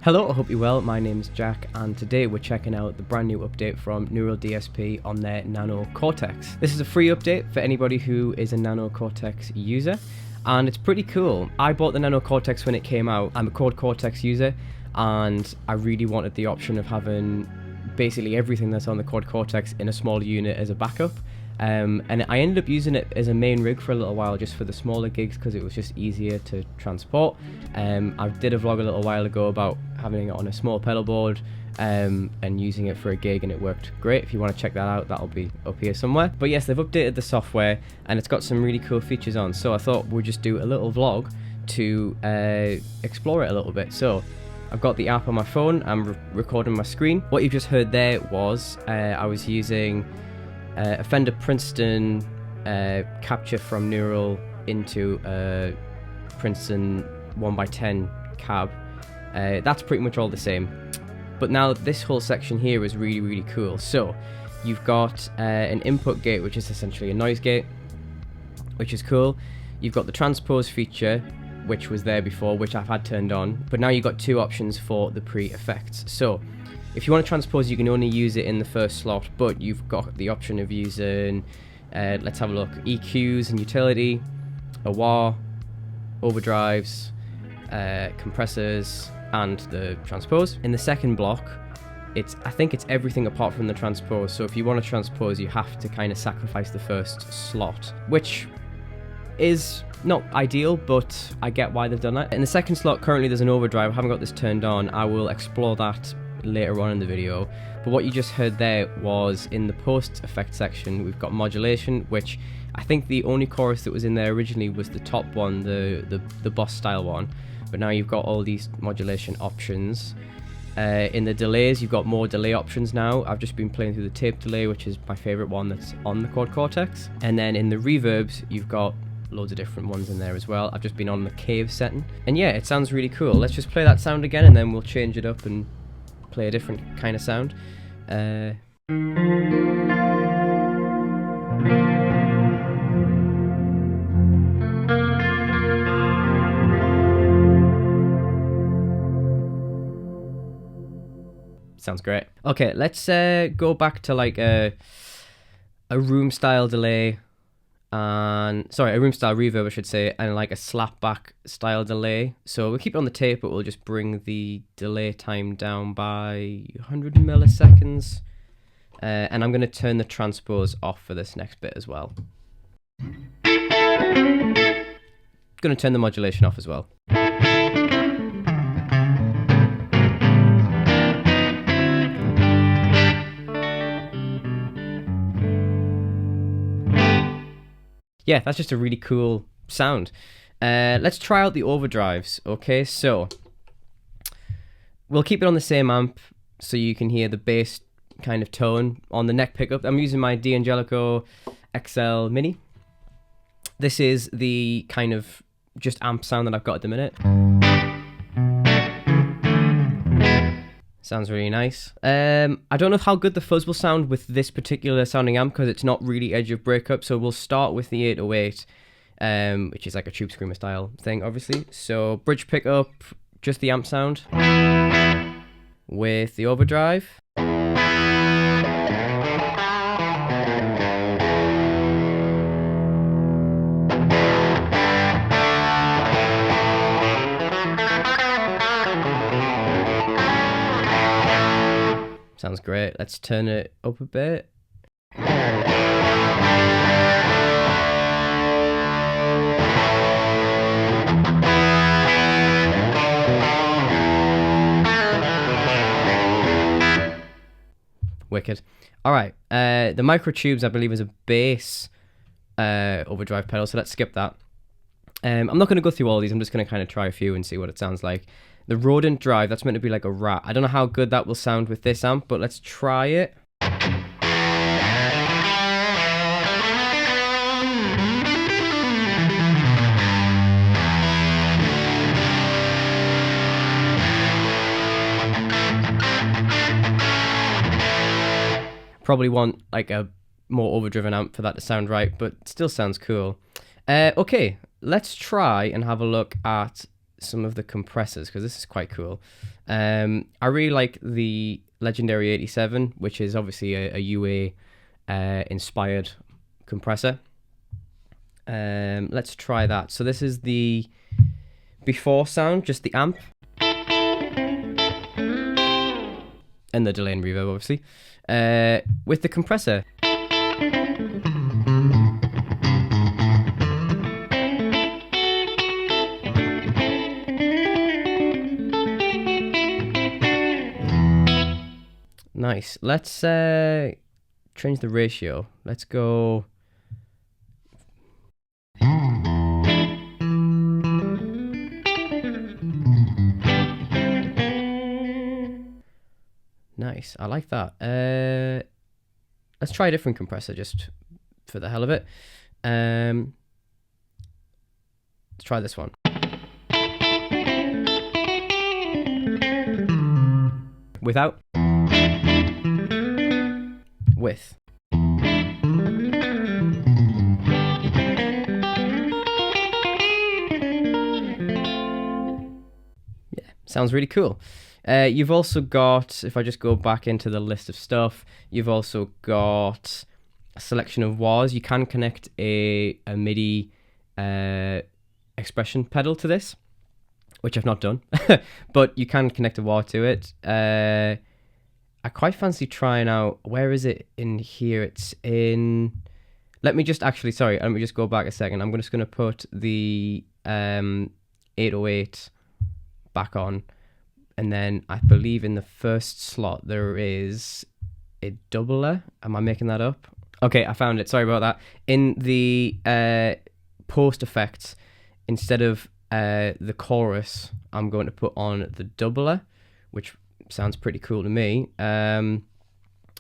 Hello, I hope you're well. My name is Jack, and today we're checking out the brand new update from Neural DSP on their NanoCortex. This is a free update for anybody who is a NanoCortex user, and it's pretty cool. I bought the NanoCortex when it came out. I'm a Cortex user, and I really wanted the option of having basically everything that's on the Cortex in a small unit as a backup. And I ended up using it as a main rig for a little while, just for the smaller gigs, because it was just easier to transport. I did a vlog a little while ago about having it on a small pedal board and using it for a gig, and it worked great. If you want to check that out, that'll be up here somewhere. But yes, they've updated the software and it's got some really cool features on, so I thought we'd just do a little vlog to explore it a little bit. So I've got the app on my phone, I'm recording my screen. What you just heard there was I was using a Fender Princeton capture from Neural into a Princeton 1x10 cab. That's pretty much all the same. But now this whole section here is really cool. So you've got an input gate, which is essentially a noise gate, which is cool. You've got the transpose feature, which was there before, which I've had turned on, but now you've got two options for the pre-effects. So if you want to transpose, you can only use it in the first slot, but you've got the option of using, let's have a look, EQs and utility, a wah, overdrives, compressors, and the transpose. In the second block, I think it's everything apart from the transpose. So if you want to transpose, you have to kind of sacrifice the first slot, which is not ideal, but I get why they've done that. In the second slot, currently there's an overdrive. I haven't got this turned on. I will explore that later on in the video. But what you just heard there was in the post effect section, we've got modulation, which I think the only chorus that was in there originally was the top one, the boss style one. But now you've got all these modulation options. In the delays, you've got more delay options now. I've just been playing through the tape delay, which is my favorite one that's on the Cortex. And then in the reverbs, you've got loads of different ones in there as well. I've just been on the cave setting. And yeah, it sounds really cool. Let's just play that sound again, and then we'll change it up and play a different kind of sound. Sounds great. Okay, let's go back to like a room style delay, and sorry, a room style reverb I should say, and like a slapback style delay. So we'll keep it on the tape, but we'll just bring the delay time down by 100 milliseconds. And I'm going to turn the transpose off for this next bit as well. Going to turn the modulation off as well. Yeah, that's just a really cool sound. Let's try out the overdrives. Okay, so we'll keep it on the same amp so you can hear the bass kind of tone on the neck pickup. I'm using my D'Angelico XL Mini. This is the kind of just amp sound that I've got at the minute. Sounds really nice. I don't know how good the fuzz will sound with this particular sounding amp, because it's not really edge of breakup. So we'll start with the 808, which is like a tube screamer style thing, obviously. So bridge pickup, just the amp sound with the overdrive. Sounds great. Let's turn it up a bit. Wicked. All right. The microtubes, I believe, is a bass overdrive pedal, so let's skip that. I'm not going to go through all these. I'm just going to kind of try a few and see what it sounds like. The rodent drive, that's meant to be like a rat. I don't know how good that will sound with this amp, but let's try it. Probably want like a more overdriven amp for that to sound right, but still sounds cool. Okay, let's try and have a look at some of the compressors, because this is quite cool. I really like the Legendary 87, which is obviously a UA inspired compressor. Let's try that. So this is the before sound, just the amp and the delay and reverb, obviously, with the compressor. Nice. Let's change the ratio. Let's go. Nice. I like that. Let's try a different compressor just for the hell of it. Let's try this one. Without. With. Yeah, sounds really cool. You've also got, if I just go back into the list of stuff, you've also got a selection of wahs. You can connect a MIDI expression pedal to this, which I've not done, but you can connect a wah to it. I quite fancy trying out, where is it in here? It's in, let me just go back a second. I'm just going to put the 808 back on. And then I believe in the first slot there is a doubler. Am I making that up? Okay, I found it. Sorry about that. In the post effects, instead of the chorus, I'm going to put on the doubler, which sounds pretty cool to me.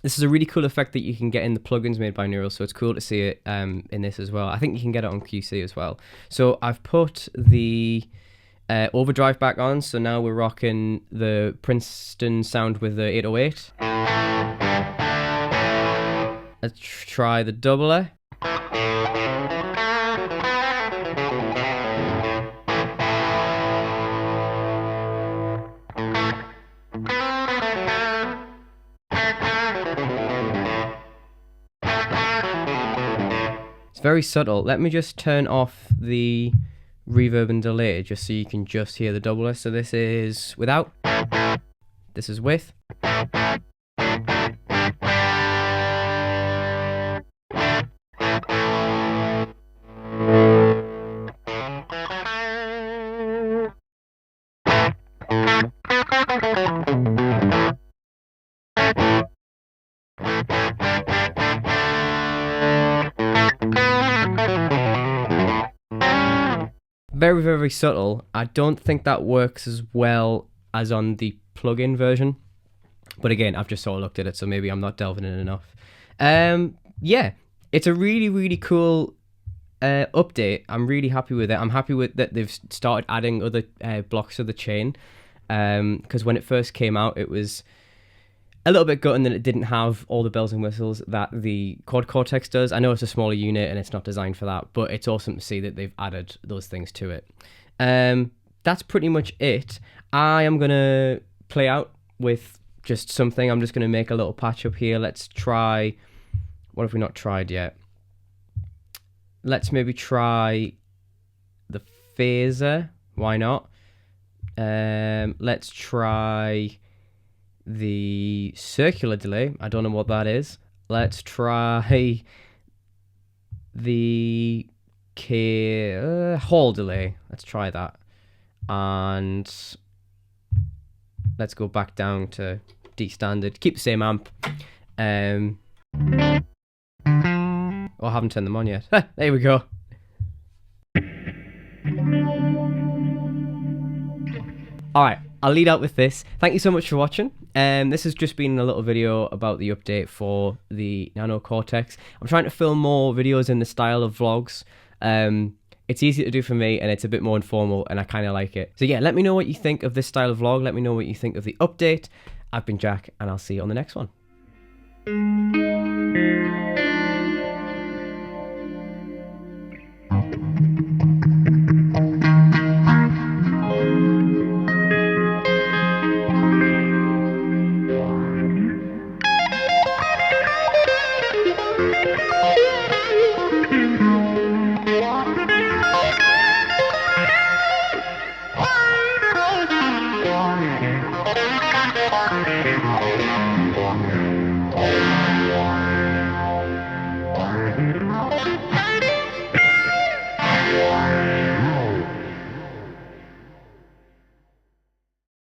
This is a really cool effect that you can get in the plugins made by Neural, so it's cool to see it in this as well. I think you can get it on QC as well. So I've put the overdrive back on, so now we're rocking the Princeton sound with the 808. Let's try the doubler. It's very subtle. Let me just turn off the reverb and delay just so you can just hear the doubler. So this is without, this is with. Very, very subtle. I don't think that works as well as on the plugin version. But again, I've just sort of looked at it, so maybe I'm not delving in enough. Yeah, it's a really, really cool update. I'm really happy with it. I'm happy with that they've started adding other blocks of the chain. Because when it first came out, it was a little bit gutting that it didn't have all the bells and whistles that the Cortex does. I know it's a smaller unit and it's not designed for that, but it's awesome to see that they've added those things to it. That's pretty much it. I am going to play out with just something. I'm just going to make a little patch up here. Let's try, what have we not tried yet? Let's maybe try the phaser. Why not? Let's try the circular delay. I don't know what that is. Let's try the Hall delay. Let's try that. And let's go back down to D standard. Keep the same amp. Oh, I haven't turned them on yet. There we go. Alright, I'll lead out with this. Thank you so much for watching. This has just been a little video about the update for the Nano Cortex. I'm trying to film more videos in the style of vlogs. It's easy to do for me and it's a bit more informal and I kind of like it. So yeah, let me know what you think of this style of vlog. Let me know what you think of the update. I've been Jack and I'll see you on the next one.